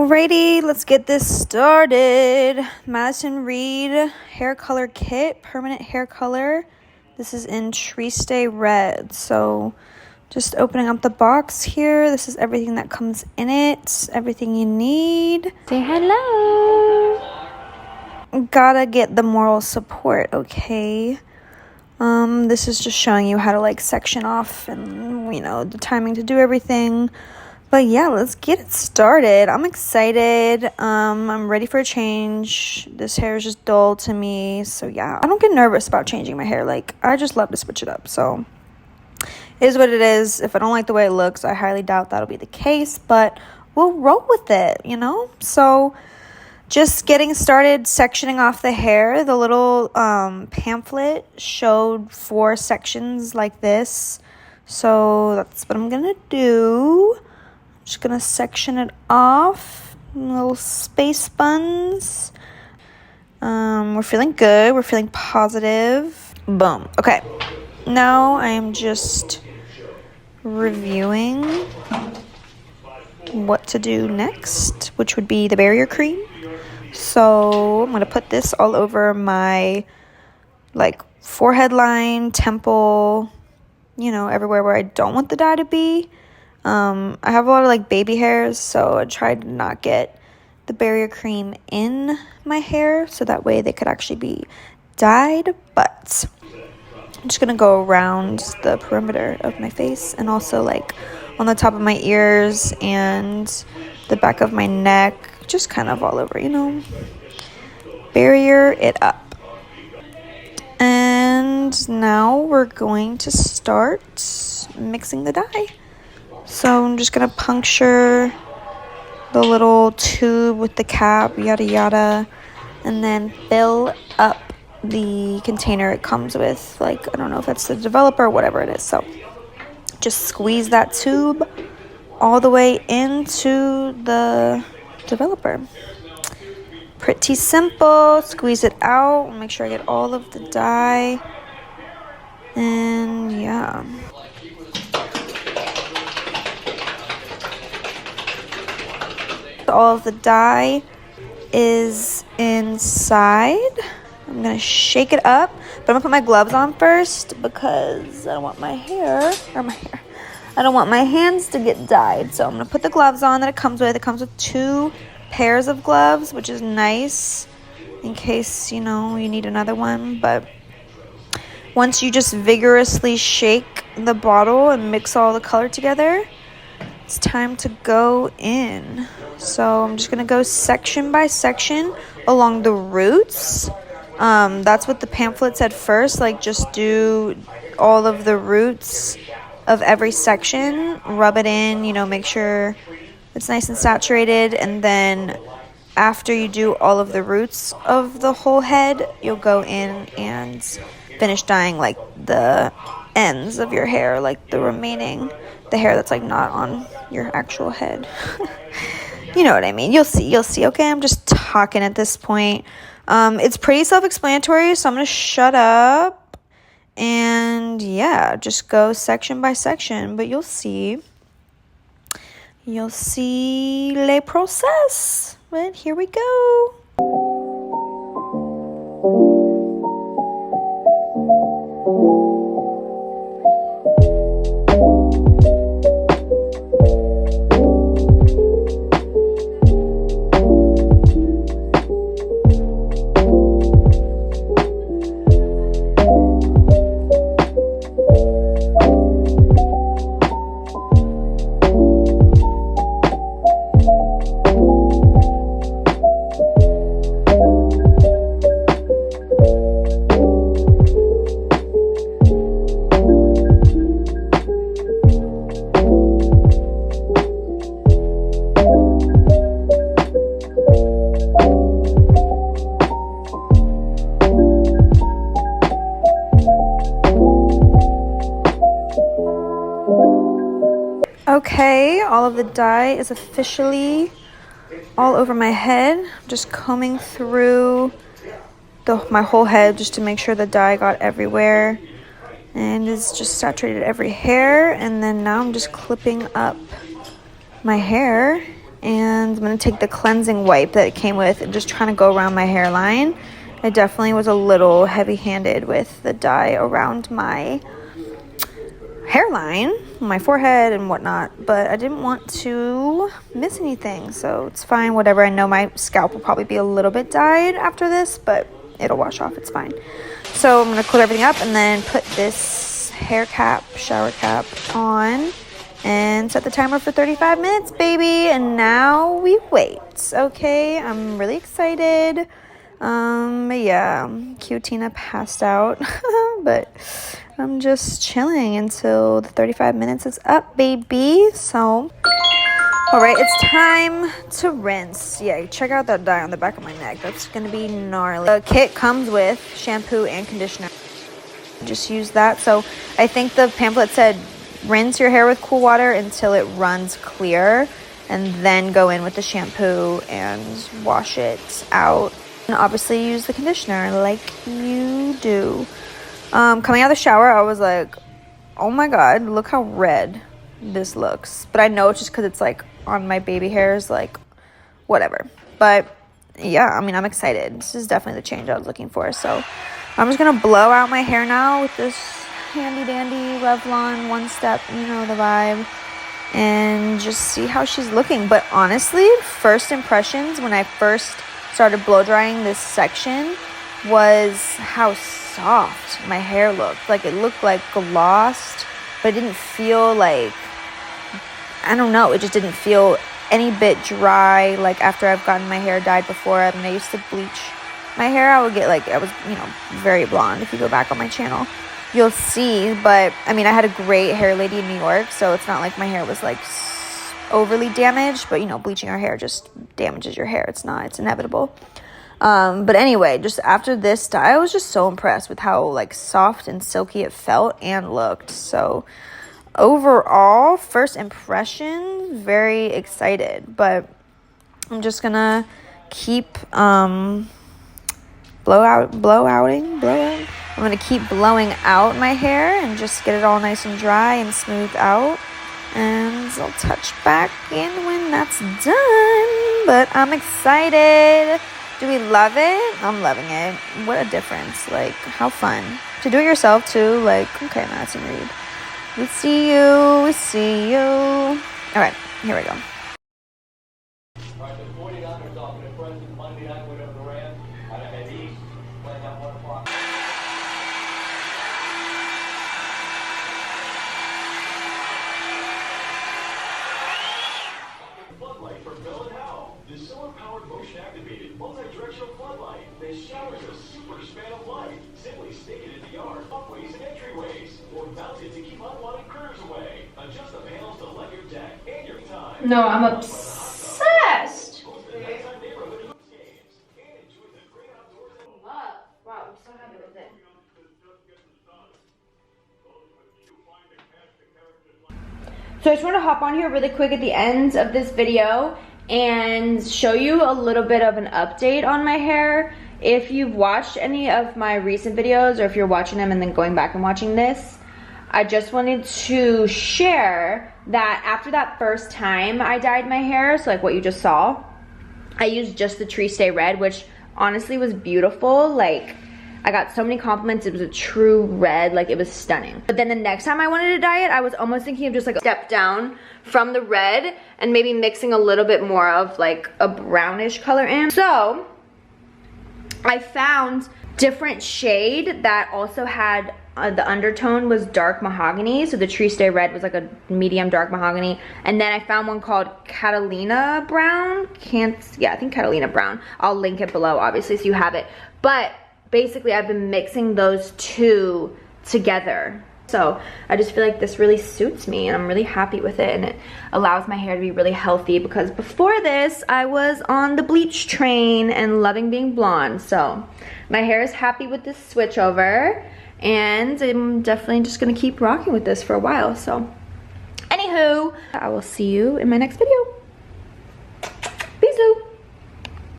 Alrighty, let's get this started. Madison Reed hair color kit, permanent hair color. This is in Trieste Red. So just opening up the box here. This is everything that comes in it, everything you need. Say hello. Gotta get the moral support, okay? This is just showing you how to like section off and, you know, the timing to do everything. But yeah, let's get it started. I'm excited. I'm ready for a change. This hair is just dull to me. So yeah, I don't get nervous about changing my hair. Like, I just love to switch it up. So it is what it is. If I don't like the way it looks, I highly doubt that'll be the case. But we'll roll with it, you know? So just getting started sectioning off the hair. The little pamphlet showed 4 sections like this. So that's what I'm going to do. Just gonna section it off, little space buns. We're feeling good, we're feeling positive. Boom. Okay, now I am just reviewing what to do next, which would be the barrier cream. So I'm gonna put this all over my like forehead line, temple, you know, everywhere where I don't want the dye to be. I have a lot of like baby hairs, so I tried to not get the barrier cream in my hair so that way they could actually be dyed. But I'm just gonna go around the perimeter of my face and also like on the top of my ears and the back of my neck, just kind of all over, you know, barrier it up. And now we're going to start mixing the dye. So I'm just going to puncture the little tube with the cap, yada yada, and then fill up the container it comes with. Like, I don't know if that's the developer or whatever it is. So just squeeze that tube all the way into the developer. Pretty simple. Squeeze it out. Make sure I get all of the dye. And yeah. All of the dye is inside. I'm gonna shake it up, but I'm gonna put my gloves on first because I don't want my I don't want my hands to get dyed. So I'm gonna put the gloves on that it comes with. It comes with 2 pairs of gloves, which is nice in case, you know, you need another one. But once you just vigorously shake the bottle and mix all the color together, it's time to go in. So I'm just going to go section by section along the roots. That's what the pamphlet said first. Like, just do all of the roots of every section. Rub it in, you know, make sure it's nice and saturated. And then after you do all of the roots of the whole head, you'll go in and finish dyeing, like, the ends of your hair, like the hair that's like not on your actual head. You know what I mean. You'll see. Okay, I'm just talking at this point. It's pretty self-explanatory, so I'm gonna shut up and yeah, just go section by section. But you'll see le process. But here we go. Okay, all of the dye is officially all over my head. I'm just combing through my whole head just to make sure the dye got everywhere. and it's just saturated every hair. And then now I'm just clipping up my hair And I'm going to take the cleansing wipe that it came with and just trying to go around my hairline. I definitely was a little heavy-handed with the dye around my hairline, my forehead and whatnot, but I didn't want to miss anything, so it's fine, whatever. I know my scalp will probably be a little bit dyed after this, but it'll wash off, it's fine. So I'm going to clear everything up and then put this hair cap, shower cap on and set the timer for 35 minutes, baby. And now we wait. Okay, I'm really excited. Yeah, cute Tina passed out, but I'm just chilling until the 35 minutes is up, baby. So, all right, it's time to rinse. Yeah, check out that dye on the back of my neck. That's gonna be gnarly. The kit comes with shampoo and conditioner. Just use that. So I think the pamphlet said rinse your hair with cool water until it runs clear, and then go in with the shampoo and wash it out. And obviously use the conditioner like you do. Coming out of the shower, I was like, oh my god, look how red this looks. But I know it's just because it's like on my baby hairs, like whatever. But yeah, I mean, I'm excited. This is definitely the change I was looking for. So I'm just gonna blow out my hair now with this handy dandy Revlon one step, you know the vibe, and just see how she's looking. But honestly, first impressions when I first started blow drying this section was how soft my hair looked. Like, it looked like glossed, but it didn't feel like, I don't know, it just didn't feel any bit dry. Like after I've gotten my hair dyed before, I mean, I used to bleach my hair. I would get like, I was, you know, very blonde. If you go back on my channel, you'll see. But I mean, I had a great hair lady in New York, so it's not like my hair was like overly damaged, but you know, bleaching our hair just damages your hair. It's inevitable. But anyway, just after this dye, I was just so impressed with how like soft and silky it felt and looked. So overall, first impression, very excited. But I'm just gonna keep I'm gonna keep blowing out my hair and just get it all nice and dry and smooth out. And I'll touch back in when that's done. But I'm excited. Do we love it? I'm loving it. What a difference. Like, how fun. To do it yourself, too. Like, okay, Madison Reed. We see you. We see you. All right, here we go. Motion-activated, multi-directional floodlight that showers a super span of light. Simply stick it in the yard, walkways, and entryways, or mount it to keep unwanted critters away. Adjust the panels to light your deck and your time. No, I'm obsessed. Wow, I'm so happy with it. So I just want to hop on here really quick at the end of this video and show you a little bit of an update on my hair. If you've watched any of my recent videos, or if you're watching them and then going back and watching this, I just wanted to share that after that first time I dyed my hair, so like what you just saw, I used just the Trieste Red, which honestly was beautiful. Like, I got so many compliments. It was a true red, like it was stunning. But then the next time I wanted to dye it, I was almost thinking of just like a step down from the red and maybe mixing a little bit more of like a brownish color in. So I found different shade that also had the undertone was dark mahogany. So the Trieste Red was like a medium dark mahogany. And then I found one called Catania Brown. I think Catalina Brown. I'll link it below, obviously, so you have it. But basically, I've been mixing those two together. So I just feel like this really suits me and I'm really happy with it, and it allows my hair to be really healthy, because before this, I was on the bleach train and loving being blonde. So my hair is happy with this switch over, and I'm definitely just gonna keep rocking with this for a while. So anywho, I will see you in my next video.